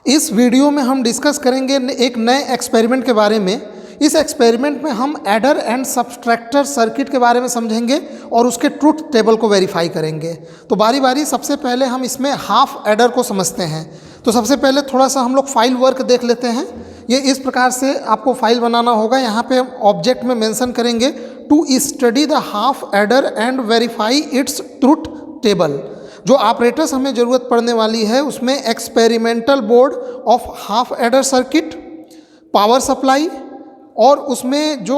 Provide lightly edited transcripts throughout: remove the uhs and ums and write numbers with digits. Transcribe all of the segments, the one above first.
इस वीडियो में हम डिस्कस करेंगे एक नए एक्सपेरिमेंट के बारे में। इस एक्सपेरिमेंट में हम एडर एंड सब्सट्रैक्टर सर्किट के बारे में समझेंगे और उसके ट्रुथ टेबल को वेरीफाई करेंगे। तो बारी बारी सबसे पहले हम इसमें हाफ एडर को समझते हैं। तो सबसे पहले थोड़ा सा हम लोग फाइल वर्क देख लेते हैं। ये इस प्रकार से आपको फाइल बनाना होगा। यहाँ पे हम ऑब्जेक्ट में मेंशन करेंगे to study the half adder and verify its truth table. जो ऑपरेटर्स हमें ज़रूरत पड़ने वाली है उसमें experimental board of half adder circuit, power supply और उसमें जो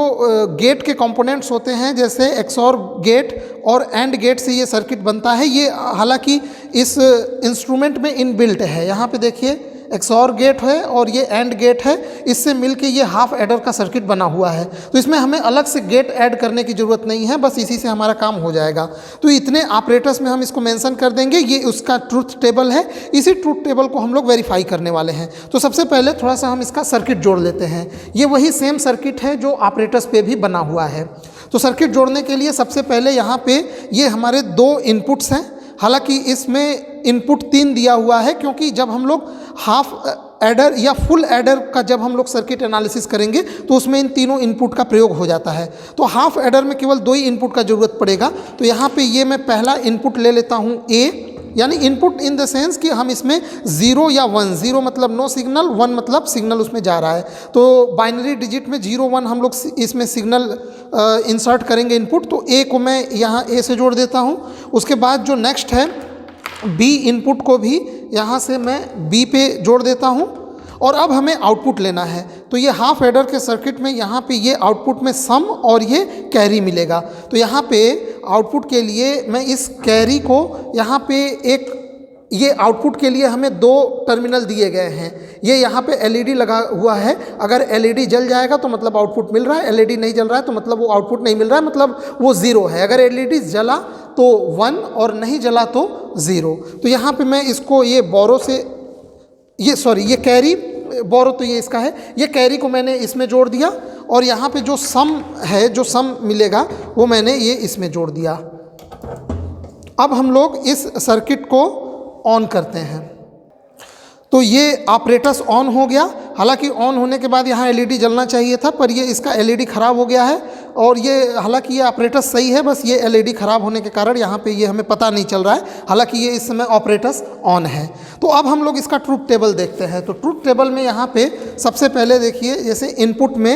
गेट के कंपोनेंट्स होते हैं जैसे एक्सऑर गेट और एंड गेट से ये सर्किट बनता है। ये हालांकि इस इंस्ट्रूमेंट में इनबिल्ट है। यहाँ पे देखिए एक्सऑर गेट है और ये एंड गेट है, इससे मिलके ये हाफ एडर का सर्किट बना हुआ है। तो इसमें हमें अलग से गेट ऐड करने की ज़रूरत नहीं है, बस इसी से हमारा काम हो जाएगा। तो इतने ऑपरेटर्स में हम इसको मेंशन कर देंगे। ये उसका ट्रुथ टेबल है। इसी ट्रुथ टेबल को हम लोग वेरीफाई करने वाले हैं। तो सबसे पहले थोड़ा सा हम इसका सर्किट जोड़ लेते हैं। ये वही सेम सर्किट है जो ऑपरेटर्स पे भी बना हुआ है। तो सर्किट जोड़ने के लिए सबसे पहले यहाँ पे ये हमारे दो इनपुट्स हैं। हालांकि इसमें इनपुट 3 दिया हुआ है क्योंकि जब हम लोग हाफ एडर या फुल एडर का जब हम लोग सर्किट एनालिसिस करेंगे तो उसमें इन तीनों इनपुट का प्रयोग हो जाता है। तो हाफ एडर में केवल 2 ही इनपुट का ज़रूरत पड़ेगा। तो यहाँ पे ये मैं पहला इनपुट ले लेता हूँ ए, यानी इनपुट इन द सेंस कि हम इसमें 0 या 1, 0 मतलब नो सिग्नल, 1 मतलब सिग्नल उसमें जा रहा है। तो बाइनरी डिजिट में 0 1 हम लोग इसमें सिग्नल इंसर्ट करेंगे इनपुट। तो ए को मैं यहाँ ए से जोड़ देता हूँ। उसके बाद जो नेक्स्ट है बी इनपुट को भी यहाँ से मैं बी पे जोड़ देता हूँ। और अब हमें आउटपुट लेना है। तो ये हाफ एडर के सर्किट में यहाँ पे ये आउटपुट में सम और ये कैरी मिलेगा। तो यहाँ पे आउटपुट के लिए मैं इस कैरी को यहाँ पे एक, ये आउटपुट के लिए हमें 2 टर्मिनल दिए गए हैं। ये यहाँ पे एलईडी लगा हुआ है। अगर एलईडी जल जाएगा तो मतलब आउटपुट मिल रहा है, एलईडी नहीं जल रहा है तो मतलब वो आउटपुट नहीं मिल रहा है, मतलब वो 0 है। अगर एलईडी जला तो 1 और नहीं जला तो 0। तो यहाँ पे मैं इसको ये बोरो से ये कैरी बोरो तो ये इसका है, ये कैरी को मैंने इसमें जोड़ दिया और यहाँ पे जो सम है, जो सम मिलेगा वो मैंने ये इसमें जोड़ दिया। अब हम लोग इस सर्किट को ऑन करते हैं। तो ये ऑपरेटर्स ऑन हो गया। हालांकि ऑन होने के बाद यहाँ एलईडी जलना चाहिए था, पर ये इसका एलईडी ख़राब हो गया है। और ये हालांकि ये ऑपरेटर्स सही है, बस ये एलईडी ख़राब होने के कारण यहाँ पे ये हमें पता नहीं चल रहा है। हालांकि ये इस समय ऑपरेटर्स ऑन है। तो अब हम लोग इसका ट्रुथ टेबल देखते हैं। तो ट्रुथ टेबल में यहाँ पे सबसे पहले देखिए, जैसे इनपुट में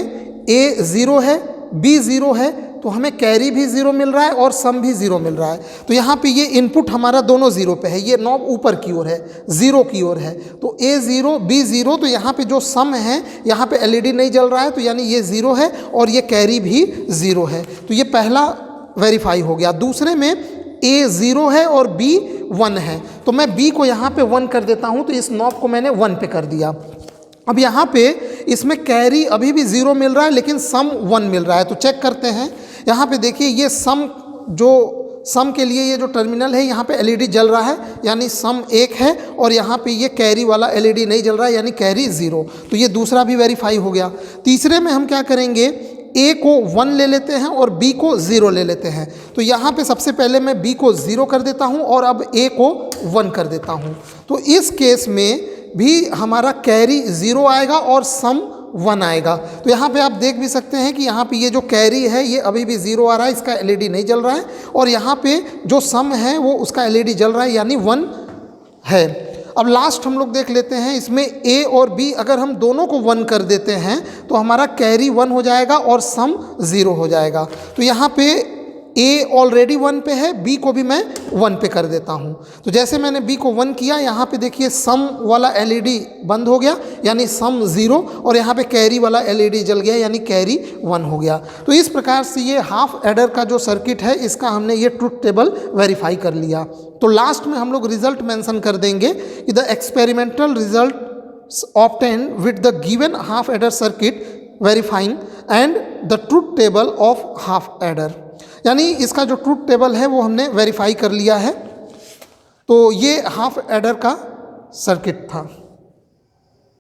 ए 0 है, बी 0 है, तो हमें कैरी भी 0 मिल रहा है और सम भी 0 मिल रहा है। तो यहाँ पे ये इनपुट हमारा दोनों 0 पे है। ये नॉब ऊपर की ओर है, 0 की ओर है। तो ए 0 बी 0, तो यहाँ पे जो सम है, यहाँ पे एलईडी नहीं जल रहा है तो यानी ये 0 है और ये कैरी भी 0 है। तो ये पहला वेरीफाई हो गया। दूसरे में ए 0 है और बी 1 है। तो मैं बी को यहाँ पे 1 कर देता हूँ। तो इस नॉब को मैंने 1 पे कर दिया। अब यहाँ पे इसमें कैरी अभी भी 0 मिल रहा है लेकिन सम 1 मिल रहा है। तो चेक करते हैं। यहाँ पे देखिए ये सम के लिए ये जो टर्मिनल है यहाँ पे एलईडी जल रहा है यानी सम 1 है, और यहाँ पे ये कैरी वाला एलईडी नहीं जल रहा है यानी कैरी 0। तो ये दूसरा भी वेरीफाई हो गया। तीसरे में हम क्या करेंगे, ए को 1 ले लेते हैं और बी को 0 ले लेते हैं। तो यहाँ पे सबसे पहले मैं बी को 0 कर देता हूँ और अब ए को 1 कर देता हूँ। तो इस केस में भी हमारा कैरी 0 आएगा और सम 1 आएगा। तो यहाँ पे आप देख भी सकते हैं कि यहाँ पे ये जो कैरी है ये अभी भी 0 आ रहा है, इसका एलईडी नहीं जल रहा है। और यहाँ पे जो सम है वो उसका एलईडी जल रहा है यानी 1 है। अब लास्ट हम लोग देख लेते हैं। इसमें ए और बी अगर हम दोनों को 1 कर देते हैं तो हमारा कैरी 1 हो जाएगा और सम 0 हो जाएगा। तो यहाँ पे ए ऑलरेडी 1 पे है, बी को भी मैं 1 पे कर देता हूँ। तो जैसे मैंने बी को 1 किया, यहाँ पे देखिए सम वाला एलईडी बंद हो गया यानी सम 0, और यहाँ पे कैरी वाला एलईडी जल गया यानी कैरी 1 हो गया। तो इस प्रकार से ये हाफ एडर का जो सर्किट है इसका हमने ये ट्रुथ टेबल वेरीफाई कर लिया। तो लास्ट में हम लोग रिजल्ट मेंशन कर देंगे कि the experimental result obtained with the given half adder circuit verifying and the truth table of half adder, यानी इसका जो ट्रुथ टेबल है वो हमने वेरीफाई कर लिया है। तो ये हाफ एडर का सर्किट था।